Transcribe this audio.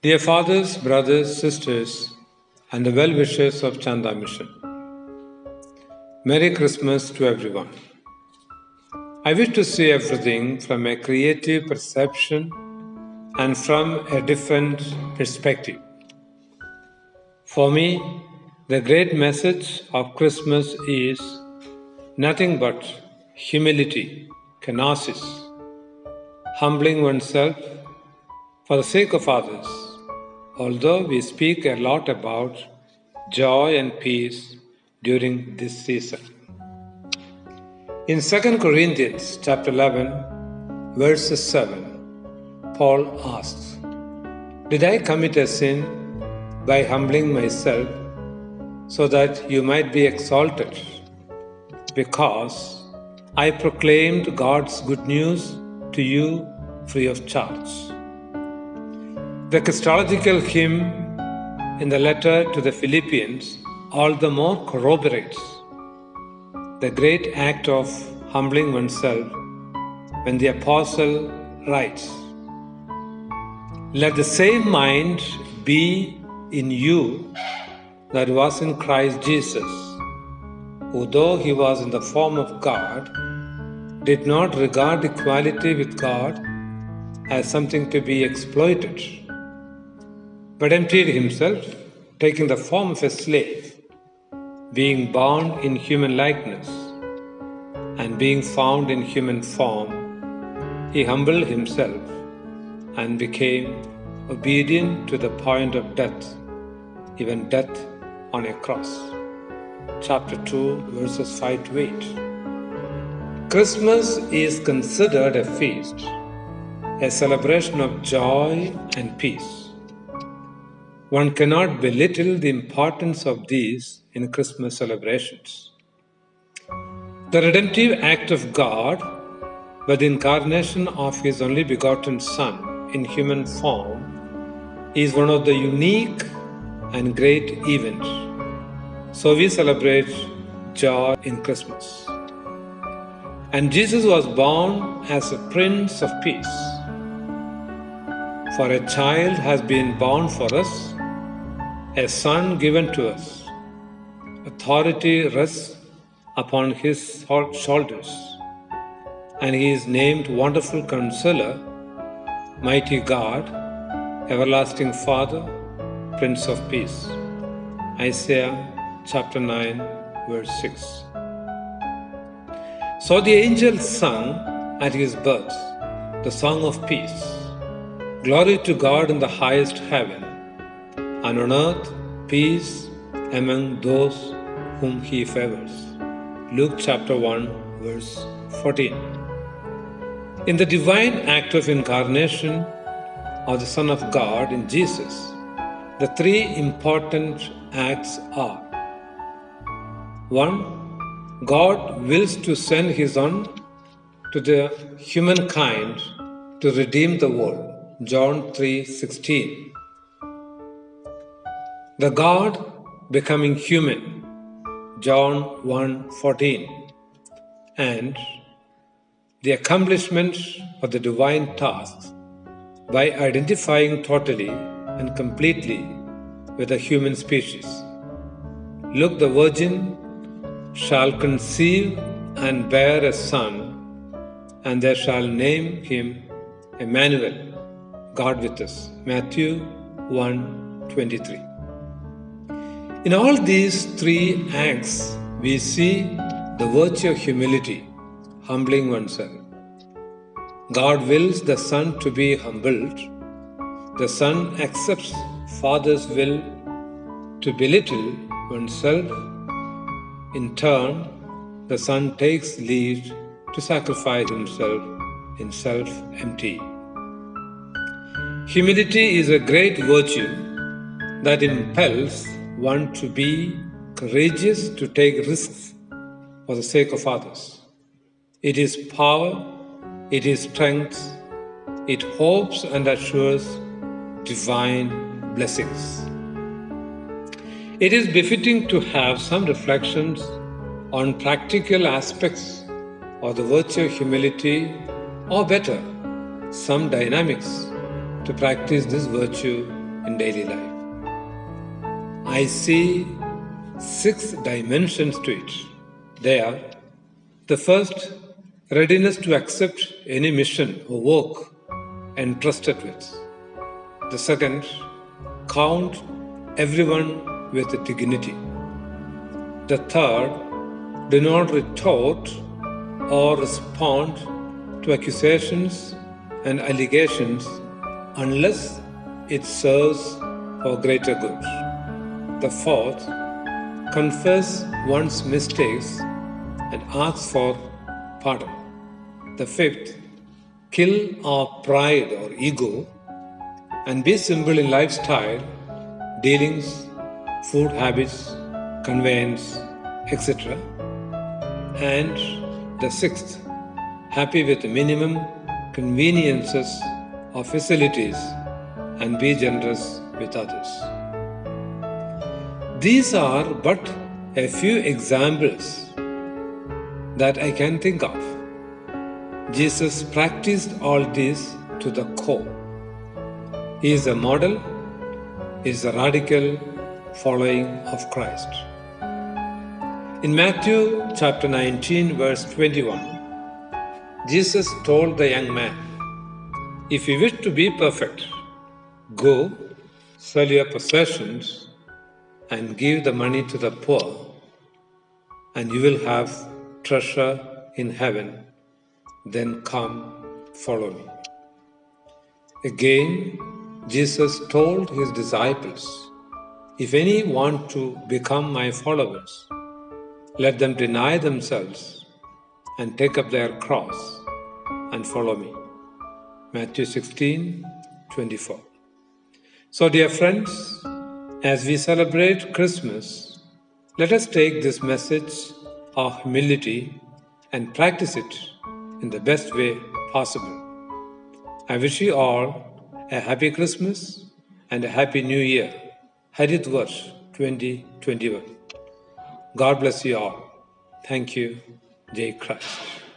Dear fathers, brothers, sisters, and the well-wishers of Chanda Mission, Merry Christmas to everyone. I wish to see everything from a creative perception and from a different perspective. For me, the great message of Christmas is nothing but humility, kenosis, humbling oneself for the sake of others. Although we speak a lot about joy and peace during this season. In 2 Corinthians chapter 11, verses 7, Paul asks, "Did I commit a sin by humbling myself so that you might be exalted? Because I proclaimed God's good news to you free of charge." The Christological hymn in the letter to the Philippians all the more corroborates the great act of humbling oneself when the apostle writes, "Let the same mind be in you that was in Christ Jesus, who though he was in the form of God, did not regard equality with God as something to be exploited, but emptied himself, taking the form of a slave, being born in human likeness, and being found in human form, he humbled himself and became obedient to the point of death, even death on a cross." Chapter 2, verses 5 to 8. Christmas is considered a feast, a celebration of joy and peace. One cannot belittle the importance of these in Christmas celebrations. The redemptive act of God, by the incarnation of His only begotten Son in human form, is one of the unique and great events. So we celebrate joy in Christmas. And Jesus was born as a Prince of Peace. For a child has been born for us, a son given to us. Authority rests upon his shoulders, and he is named Wonderful Counselor, Mighty God, Everlasting Father, Prince of Peace. Isaiah chapter 9, verse 6. So the angels sung at his birth the song of peace. Glory to God in the highest heaven, and on earth peace among those whom he favors. Luke chapter 1, verse 14. In the divine act of incarnation of the Son of God in Jesus, the three important acts are: 1. God wills to send His Son to the humankind to redeem the world. John 3:16. The God becoming human, John 1:14, and the accomplishment of the divine task by identifying totally and completely with the human species. Look, the virgin shall conceive and bear a son, and they shall name him Emmanuel, God with us. Matthew 1:23. In all these three acts, we see the virtue of humility, humbling oneself. God wills the Son to be humbled. The Son accepts Father's will to belittle oneself. In turn, the Son takes lead to sacrifice himself in self-empty. Humility is a great virtue that impels one to be courageous to take risks for the sake of others. It is power, it is strength, it hopes and assures divine blessings. It is befitting to have some reflections on practical aspects of the virtue of humility, or better, some dynamics to practice this virtue in daily life. I see 6 dimensions to it. They are: the first, readiness to accept any mission or work entrusted with. The second, count everyone with dignity. The third, do not retort or respond to accusations and allegations unless it serves for greater good. The fourth, confess one's mistakes and ask for pardon. The fifth, kill our pride or ego and be simple in lifestyle, dealings, food habits, conveyance, etc. And the sixth, happy with minimum conveniences or facilities and be generous with others. These are but a few examples that I can think of. Jesus practiced all this to the core. He is a model, he is a radical following of Christ. In Matthew chapter 19, verse 21, Jesus told the young man, "If you wish to be perfect, go, sell your possessions, and give the money to the poor, and you will have treasure in heaven. Then come, follow me." Again, Jesus told his disciples, "If any want to become my followers, let them deny themselves and take up their cross and follow me." Matthew 16:24. So, dear friends, as we celebrate Christmas, let us take this message of humility and practice it in the best way possible. I wish you all a happy Christmas and a happy New Year, Harit Varsh 2021. God bless you all. Thank you. Jai Christ.